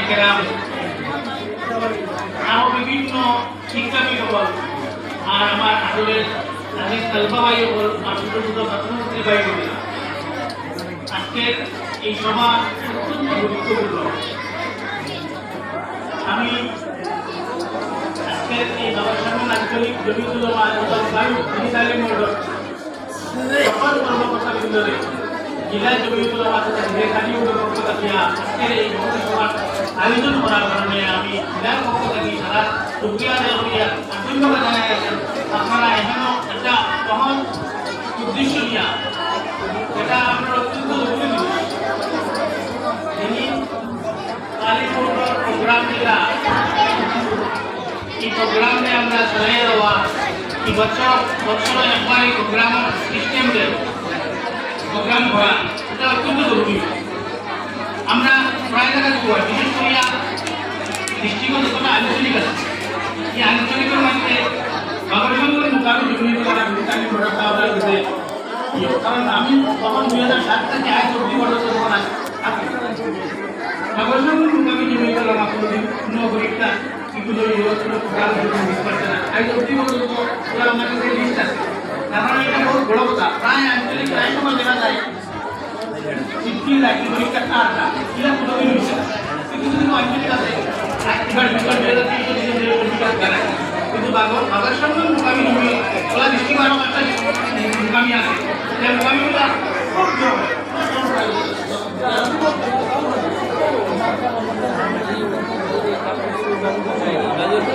কেরাম আরো বিভিন্ন শিক্ষাবী সকল আর আমার আসলে আমি তালবা ভাই সকল আর ছোট ছোট ছাত্রছাত্রী ভাই বোনেরা, আজকের এই সভা অত্যন্ত গুরুত্বপূর্ণ। আমি আজকের এই বাবার সামনে আঞ্চলিক জমিয়তুল উলামা সকল কর্মকর্তার ভিতরে জেলা জমিয়তুল উলামা আজকের এই সভার আয়োজন করার কারণে আমি জেলার পক্ষ থেকে সারা শুকরিয়া ধন্যবাদ জানাই। আপনারা এখনো একটা মহৎ উদ্দেশ্য নিয়ে এটা আমরা অত্যন্ত জরুরি যিনি কালীপুর প্রোগ্রাম যেটা এই প্রোগ্রামে আমরা চালিয়ে দেওয়া এই বছর একবার এই প্রোগ্রামের সিস্টেম দেয় প্রোগ্রাম করা এটা অত্যন্ত জরুরি। আমরা প্রায় দেখা যাবো বিশেষ করিয়া দৃষ্টিগত যতটা আঞ্চলিক আছে এই আঞ্চলিকের মধ্যে বাগরগঞ্জের মোকাবিলা জমিয়ে করা আমি প্রোডাক্ট আপনার দিতে কারণ আমি তখন 2007 থেকে আজ অব্দি পর্যন্ত তখন বাগরগঞ্জের মোকাবিলা জমিয়ে করা কোনোদিন কোনো পরীক্ষা কিন্তু প্রোগ্রাম করছে না আজ অব্দি পর্যন্ত ওরা আমার কাছে লিস্ট আছে। কারণ এটা বহুত বড় কথা, প্রায় আঞ্চলিক প্রায় সময় দেখা যায় 50 লাখ পরীক্ষা কারটা এটা কোনোদিন হয়েছে না, কিন্তু যদি আঞ্চলিক আছে এবার বিকল্প কিন্তু বাগরগঞ্জের মোকাবিলা ওরা ডিস্ট্রিক্ট আরও একটা মোকাবিলা আছে সেই মোকাবিলা খুব